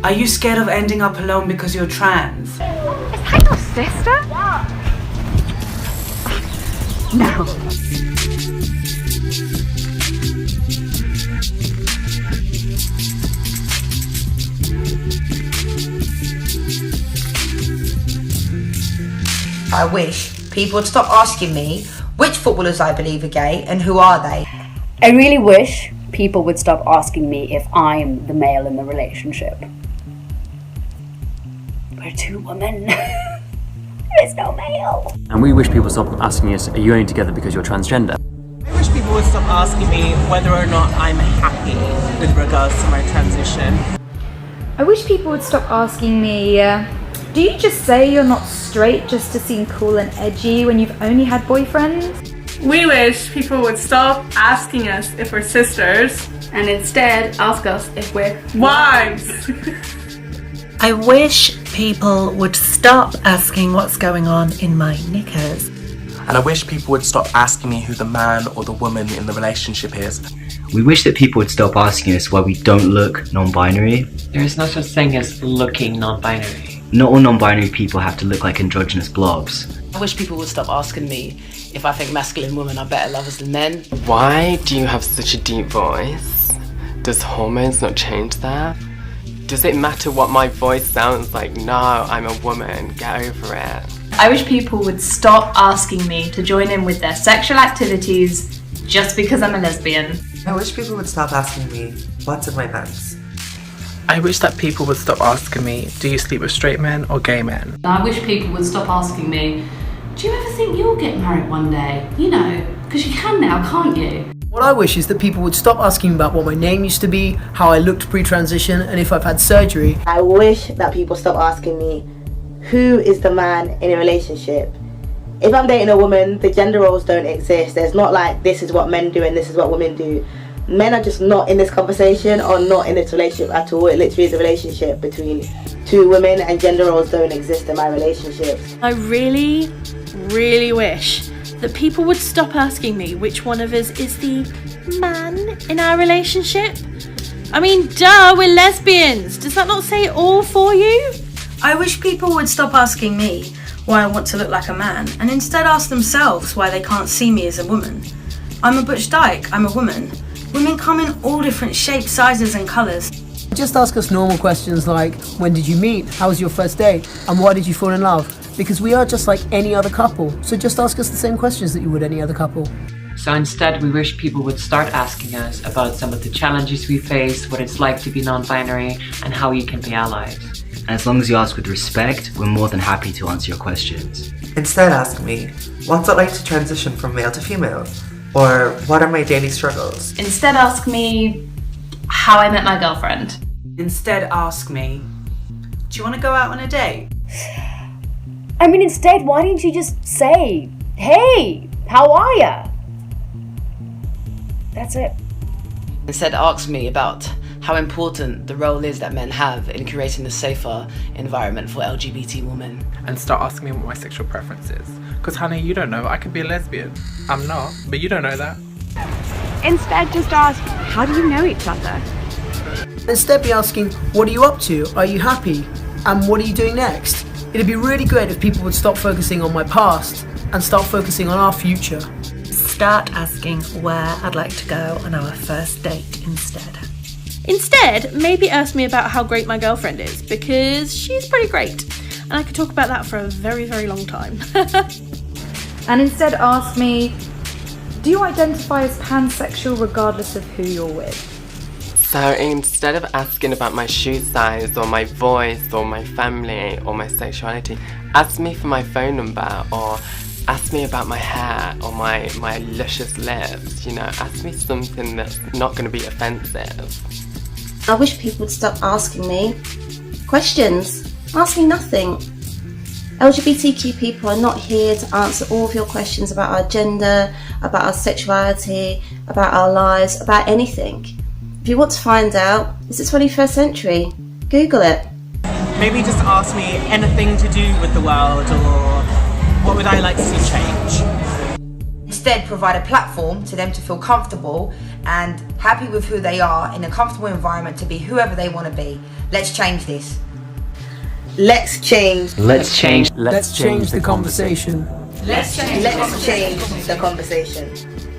Are you scared of ending up alone because you're trans? Is that your sister? No. I wish people would stop asking me which footballers I believe are gay and who are they. I really wish people would stop asking me if I'm the male in the relationship. We're two women. There's no male. And we wish people would stop asking us, are you only together because you're transgender? I wish people would stop asking me whether or not I'm happy with regards to my transition. I wish people would stop asking me, do you just say you're not straight just to seem cool and edgy when you've only had boyfriends? We wish people would stop asking us if we're sisters And instead ask us if we're wives. I wish people would stop asking what's going on in my knickers. And I wish people would stop asking me who the man or the woman in the relationship is. We wish that people would stop asking us why we don't look non-binary. There is no such thing as looking non-binary. Not all non-binary people have to look like androgynous blobs. I wish people would stop asking me if I think masculine women are better lovers than men. Why do you have such a deep voice? Does hormones not change that? Does it matter what my voice sounds like? No, I'm a woman, get over it. I wish people would stop asking me to join in with their sexual activities just because I'm a lesbian. I wish people would stop asking me what's in my pants. I wish that people would stop asking me, do you sleep with straight men or gay men? I wish people would stop asking me, do you ever think you'll get married one day? You know, because you can now, can't you? What I wish is that people would stop asking about what my name used to be, how I looked pre-transition, and if I've had surgery. I wish that people stop asking me, who is the man in a relationship? If I'm dating a woman, the gender roles don't exist. There's not like this is what men do and this is what women do. Men are just not in this conversation or not in this relationship at all. It literally is a relationship between two women and gender roles don't exist in my relationships. I really wish that people would stop asking me which one of us is the man in our relationship. I mean, duh, we're lesbians. Does that not say it all for you? I wish people would stop asking me why I want to look like a man and instead ask themselves why they can't see me as a woman. I'm a butch dyke, I'm a woman. Women come in all different shapes, sizes and colours. Just ask us normal questions like, when did you meet, how was your first date, and why did you fall in love? Because we are just like any other couple, so just ask us the same questions that you would any other couple. So instead, we wish people would start asking us about some of the challenges we face, what it's like to be non-binary, and how you can be allies. And as long as you ask with respect, we're more than happy to answer your questions. Instead ask me, what's it like to transition from male to female? Or what are my daily struggles? Instead ask me how I met my girlfriend. Instead ask me, do you want to go out on a date? I mean, instead, why didn't you just say, hey, how are ya? That's it. Instead ask me about how important the role is that men have in creating a safer environment for LGBT women. And start asking me what my sexual preference is. Because honey, you don't know, I could be a lesbian. I'm not, but you don't know that. Instead, just ask, how do you know each other? Instead be asking, what are you up to? Are you happy? And what are you doing next? It'd be really great if people would stop focusing on my past and start focusing on our future. Start asking where I'd like to go on our first date instead. Instead, maybe ask me about how great my girlfriend is, because she's pretty great. And I could talk about that for a very, very long time. And instead ask me, do you identify as pansexual regardless of who you're with? So instead of asking about my shoe size or my voice or my family or my sexuality, ask me for my phone number or ask me about my hair or my luscious lips, you know, ask me something that's not going to be offensive. I wish people would stop asking me questions. Ask me nothing. LGBTQ people are not here to answer all of your questions about our gender, about our sexuality, about our lives, about anything. If you want to find out, it's the 21st century. Google it. Maybe just ask me anything to do with the world or what would I like to see change. instead provide a platform to them to feel comfortable and happy with who they are in a comfortable environment to be whoever they want to be. Let's change this. Let's change. Let's change. Let's change the conversation. Let's change the conversation.